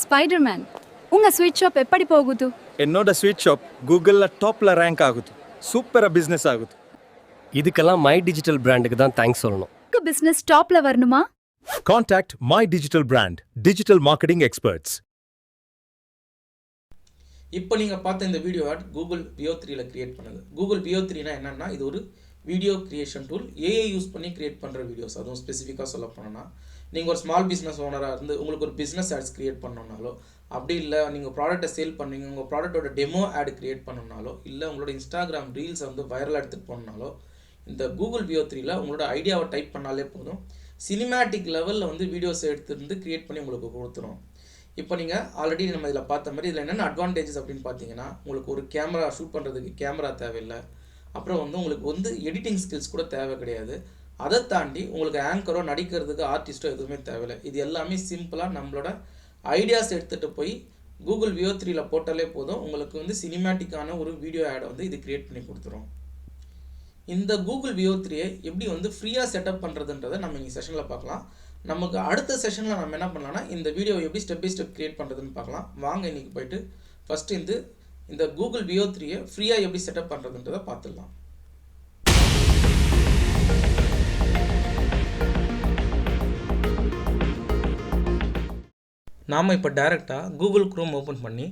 Spider-man ಉಂಗ sweet shop ಎಪ್ಪಡಿ ಹೋಗುದು? என்னோட sweet shop கூகுளில் டாப்பில் ரேங்க் ஆகுது. சூப்பராக பிஸ்னஸ் ஆகுது. இதுக்கெல்லாம் மை டிஜிட்டல் பிராண்டுக்கு தான் தேங்க்ஸ் சொல்லணும். உங்க பிசினஸ் டாப்ல வரணுமா? Contact My Digital Brand, digital marketing experts. இப்போ நீங்கள் பார்த்த இந்த வீடியோ ஆட் கூகுள் வியோ 3ல கிரியேட் பண்ணுது. கூகுள் வியோ 3னா என்னென்னா இது ஒரு video creation tool. AI use பண்ணி கிரியேட் பண்ணுற வீடியோஸ். அதுவும் ஸ்பெசிஃபிக்காக சொல்ல போனோன்னா நீங்கள் ஒரு ஸ்மால் பிஸ்னஸ் ஓனராக இருந்து உங்களுக்கு ஒரு பிஸ்னஸ் ஆட்ஸ் கிரியேட் பண்ணணுன்னாலோ, அப்படி இல்லை நீங்கள் ப்ராடக்ட்டை சேல் பண்ணுவீங்க, உங்கள் ப்ராடக்ட்டோட டெமோ ஆட் கிரியேட் பண்ணணுன்னாலோ, இல்லை உங்களோட இன்ஸ்டாகிராம் ரீல்ஸை வந்து வைரலாக எடுத்துகிட்டு போகணுன்னாலோ இந்த கூகுள் வியோ 3ல உங்களோட ஐடியாவை டைப் பண்ணாலே போதும், சினிமேட்டிக் லெவலில் வந்து வீடியோஸை எடுத்துருந்து கிரியேட் பண்ணி உங்களுக்கு கொடுத்துரும். இப்போ நீங்கள் ஆல்ரெடி நம்ம இதில் பார்த்த மாதிரி இதில் என்னென்ன அட்வான்டேஜஸ் அப்படின்னு பார்த்தீங்கன்னா, உங்களுக்கு ஒரு கேமரா ஷூட் பண்ணுறதுக்கு கேமரா தேவையில்லை. அப்புறம் வந்து உங்களுக்கு வந்து எடிட்டிங் ஸ்கில்ஸ் கூட தேவை கிடையாது. அதை தாண்டி உங்களுக்கு ஆங்கரோ நடிக்கிறதுக்கு ஆர்டிஸ்ட்டோ எதுவுமே தேவையில்லை. இது எல்லாமே சிம்பிளாக நம்மளோட ஐடியாஸ் எடுத்துகிட்டு போய் கூகுள் வியோ 3ல போட்டாலே போதும், உங்களுக்கு வந்து சினிமேட்டிக்கான ஒரு வீடியோ ஆடை வந்து இது கிரியேட் பண்ணி கொடுத்துரும். இந்த கூகுள் வியோ 3ஐ எப்படி வந்து ஃப்ரீயாக செட்டப் பண்ணுறதுன்றதை நம்ம இன்றைக்கி செஷனில் பார்க்கலாம். நமக்கு அடுத்த செஷனில் நம்ம என்ன பண்ணலாம்னா இந்த வீடியோ எப்படி ஸ்டெப் பை ஸ்டெப் கிரியேட் பண்ணுறதுன்னு பார்க்கலாம். வாங்க இன்றைக்கி போயிட்டு ஃபஸ்ட்டு இந்த கூகுள் வியோ 3ஐ ஃப்ரீயாக எப்படி செட்டப் பண்ணுறதுன்றதை பார்த்துடலாம். நாம் இப்போ டேரெக்டாக கூகுள் க்ரோம் ஓப்பன் பண்ணி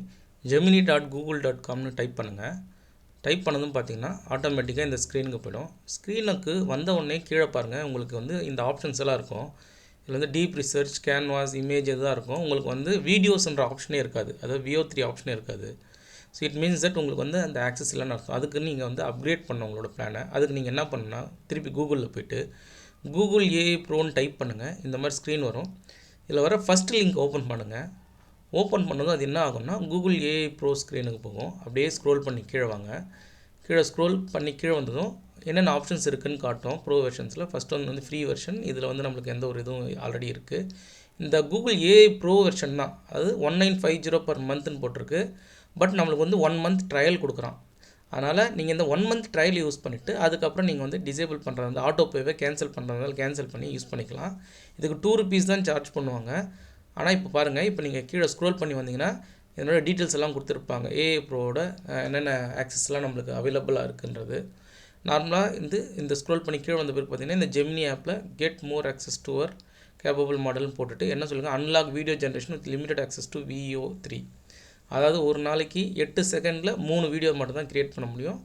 gemini.google.comனு டைப் பண்ணுங்கள். டைப் பண்ணதும் பார்த்தீங்கன்னா ஆட்டோமேட்டிக்காக இந்த ஸ்க்ரீனுக்கு போய்டும். ஸ்க்ரீனுக்கு வந்த உடனே கீழே பாருங்கள், உங்களுக்கு வந்து இந்த ஆப்ஷன்ஸ் எல்லாம் இருக்கும். இதில் வந்து டீப் ரிசர்ச், கேன்வாஸ், இமேஜ் தான் இருக்கும். உங்களுக்கு வந்து வீடியோஸ்ன்ற ஆப்ஷனே இருக்காது, அதாவது வியோ 3 ஆப்ஷனே இருக்காது. ஸோ இட் மீன்ஸ் தட் உங்களுக்கு வந்து அந்த ஆக்சஸ் இல்லைன்னு அர்த்தம். அதுக்கு நீங்கள் வந்து அப்கிரேட் பண்ண உங்களோட பிளானை. அதுக்கு நீங்கள் என்ன பண்ணுன்னா திருப்பி கூகுளில் போய்ட்டு கூகுள் ஏஐ ப்ரோன்னு டைப் பண்ணுங்கள். இந்த மாதிரி ஸ்க்ரீன் வரும். இதில் வர ஃபஸ்ட் லிங்க் ஓப்பன் பண்ணுங்கள். ஓப்பன் பண்ணதும் அது என்ன ஆகும்னா கூகுள் ஏஐ ப்ரோ ஸ்க்ரீனுக்கு போகும். அப்படியே ஸ்க்ரோல் பண்ணி கீழே வாங்க. கீழே ஸ்க்ரோல் பண்ணி கீழே வந்ததும் என்னென்ன ஆப்ஷன்ஸ் இருக்குதுன்னு காட்டும். ப்ரோ வெர்ஷன்ஸில் ஃபஸ்ட் வந்து ஃப்ரீ வெர்ஷன். இதில் வந்து நம்மளுக்கு எந்த ஒரு இதுவும் ஆல்ரெடி இருக்குது. இந்த கூகுள் ஏஐ ப்ரோ வெர்ஷன் தான், அது 1950 per monthன்னு போட்டிருக்கு. பட் நம்மளுக்கு வந்து 1 month ட்ரையல் கொடுக்குறான். அதனால் நீங்கள் இந்த 1 month ட்ரையல் யூஸ் பண்ணிவிட்டு அதுக்கப்புறம் நீங்கள் வந்து டிசேபிள் பண்ணுறது, அந்த ஆட்டோ பேவை கேன்சல் பண்ணுறதுனால கேன்சல் பண்ணி யூஸ் பண்ணிக்கலாம். இதுக்கு ₹2 தான் சார்ஜ் பண்ணுவாங்க. ஆனால் இப்போ பாருங்கள், இப்போ நீங்கள் கீழே ஸ்க்ரோல் பண்ணி வந்தீங்கன்னா இதனோட டீட்டெயில்ஸ் எல்லாம் கொடுத்துருப்பாங்க. ஏஐ ப்ரோவோட என்னென்ன ஆக்சஸ்லாம் நம்மளுக்கு அவைலபிளாக இருக்குன்றது. நார்மலாக இந்த ஸ்க்ரோல் பண்ணி கீழே வந்த பிறகு பார்த்தீங்கன்னா இந்த ஜெமினி ஆப்பில் get more access to our capable மாடல்னு போட்டுட்டு என்ன சொல்லுங்கள், unlock video generation with limited access to Veo 3. அதாவது ஒரு நாளைக்கு 8 செகண்டில் 3 வீடியோ மட்டும் தான் க்ரியேட் பண்ண முடியும்.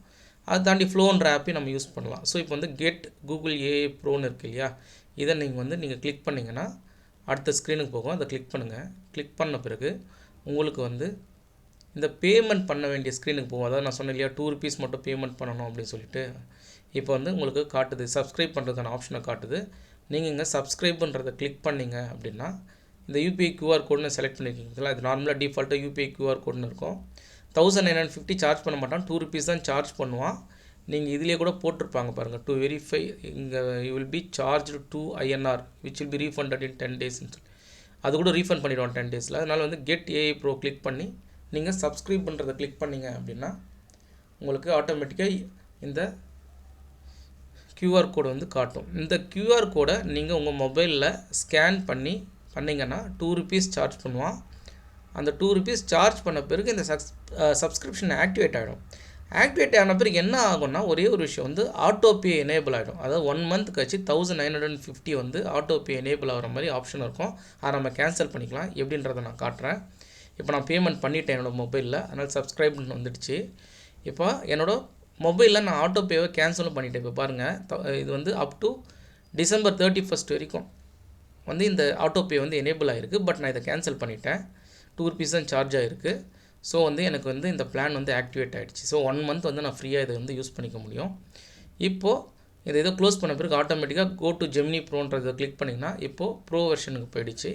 அதை தாண்டி ஃப்ளோன்ற ஆப்பையும் நம்ம யூஸ் பண்ணலாம். ஸோ இப்போ வந்து கெட் கூகுள் ஏஐ ப்ரோன்னு இருக்குது இல்லையா, இதை நீங்கள் கிளிக் பண்ணிங்கன்னா அடுத்த ஸ்க்ரீனுக்கு போகும். அதை கிளிக் பண்ணுங்கள். கிளிக் பண்ண பிறகு உங்களுக்கு வந்து இந்த பேமெண்ட் பண்ண வேண்டிய ஸ்க்ரீனுக்கு போகும். அதாவது நான் சொன்னேன் இல்லையா, ₹2 மட்டும் பேமெண்ட் பண்ணணும் அப்படின்னு சொல்லிட்டு. இப்போ வந்து உங்களுக்கு காட்டுது, சப்ஸ்கிரைப் பண்ணுறதுக்கான ஆப்ஷனை காட்டுது. நீங்கள் இங்கே சப்ஸ்கிரைப்ன்றதை கிளிக் பண்ணிங்க அப்படின்னா இந்த யூபிஐ QR கோடுன்னு செலக்ட் பண்ணியிருக்கீங்களா, இது நார்மலாக டிஃபால்ட்டாக யூபிஐ QR கோடுன்னு இருக்கும். 1950 சார்ஜ் பண்ண மாட்டான், ₹2 தான் சார்ஜ் பண்ணுவான். நீங்கள் இதிலே கூட போட்டிருப்பாங்க பாருங்கள், டு வெரிஃபை இங்கே you will be charge to INR which will be refunded in 10 days. அது கூட ரீஃபண்ட் பண்ணிடுவோம் 10 days. அதனால் வந்து கெட் ஏஐ ப்ரோ கிளிக் பண்ணி நீங்கள் சப்ஸ்கிரைப் பண்ணுறதை கிளிக் பண்ணிங்க அப்படின்னா உங்களுக்கு ஆட்டோமேட்டிக்காக இந்த QR கோடு வந்து காட்டும். இந்த QR கோடை நீங்கள் உங்கள் மொபைலில் ஸ்கேன் பண்ணிங்கன்னா ₹2 சார்ஜ் பண்ணுவான். அந்த ₹2 சார்ஜ் பண்ண பிறகு இந்த சப்ஸ்கிரிப்ஷன் ஆக்டிவேட் ஆகிடும். ஆக்டிவேட் ஆன பிறகு என்ன ஆகும்னா ஒரே ஒரு விஷயம் வந்து ஆட்டோபே எனேபிள் ஆகிடும். அதாவது 1 month கழிச்சு 1950 வந்து ஆட்டோபே எனேபிள் ஆகிற மாதிரி ஆப்ஷன் இருக்கும். அதை நம்ம கேன்சல் பண்ணிக்கலாம். எப்படின்றத நான் காட்டுறேன். இப்போ நான் பேமெண்ட் பண்ணிவிட்டேன் என்னோடய மொபைலில், அதனால் சப்ஸ்கிரைப்னு வந்துடுச்சு. இப்போ என்னோடய மொபைலில் நான் ஆட்டோபேவை கேன்சலும் பண்ணிவிட்டேன். இப்போ பாருங்கள், இது வந்து அப் டு December 31 வரைக்கும் வந்து இந்த ஆட்டோபே வந்து எனேபிள் ஆகிருக்கு. பட் நான் இதை கேன்சல் பண்ணிட்டேன். ₹2 தான் சார்ஜ் ஆகிருக்கு. ஸோ வந்து எனக்கு வந்து இந்த பிளான் வந்து ஆக்டிவேட் ஆகிடுச்சு. ஸோ 1 month வந்து நான் ஃப்ரீயாக இதை வந்து யூஸ் பண்ணிக்க முடியும். இப்போது இதை க்ளோஸ் பண்ண பிறகு ஆட்டோமேட்டிக்காக கோ டு ஜெமினி ப்ரோன்றதை கிளிக் பண்ணிங்கன்னா இப்போது ப்ரோ வெர்ஷனுக்கு போயிடுச்சு.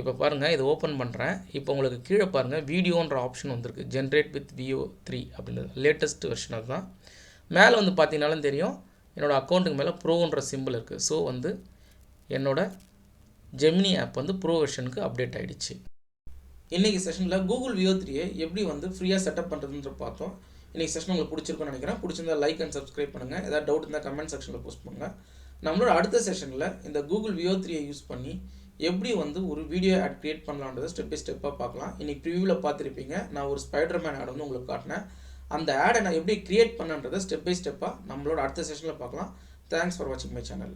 இப்போ பாருங்கள், இதை ஓப்பன் பண்ணுறேன். இப்போ உங்களுக்கு கீழே பாருங்கள் வீடியோன்ற ஆப்ஷன் வந்திருக்கு, ஜென்ரேட் வித் வியோ 3 அப்படின்றது லேட்டஸ்ட் வெர்ஷன். அதுதான் மேலே வந்து பார்த்தீங்கன்னாலும் தெரியும், என்னோடய அக்கௌண்ட்டுக்கு மேலே ப்ரோன்ற சிம்பிள் இருக்குது. ஸோ வந்து என்னோடய ஜெமினி ஆப் வந்து ப்ரோ வெர்ஷனுக்கு அப்டேட் ஆகிடுச்சு. இன்றைக்கி செஷனில் கூகுள் வியோ 3ஐ எப்படி வந்து ஃப்ரீயாக செட்டப் பண்ணுறதுன்ற பார்த்தோம். இன்றைக்கி செஷன் உங்களுக்கு பிடிச்சிருக்குன்னு நினைக்கிறேன். பிடிச்சிருந்தா லைக் அண்ட் சப்ஸ்கிரைப் பண்ணுங்கள். ஏதாவது டவுட் இருந்தால் கமெண்ட் செக்ஷனில் போஸ்ட் பண்ணுங்கள். நம்மளோட அடுத்த செஷனில் இந்த கூகுள் வியோ 3ஐ யூஸ் பண்ணி எப்படி வந்து ஒரு வீடியோ ஆட் க்ரியேட் பண்ணலான்றதை ஸ்டெப் பை ஸ்டெப்பாக பார்க்கலாம். இன்றைக்கி ப்ரிவியூவில் பார்த்துருப்பீங்க, நான் ஒரு ஸ்பைடர்மேன் ஆட் வந்து உங்களுக்கு காட்டினேன். அந்த ஆடை நான் எப்படி க்ரியேட் பண்ணன்றதை ஸ்டெப் பை ஸ்டெப்பாக நம்மளோட அடுத்த செஷனில் பார்க்கலாம். தேங்க்ஸ் ஃபார் வாட்சிங் மை சேனல்.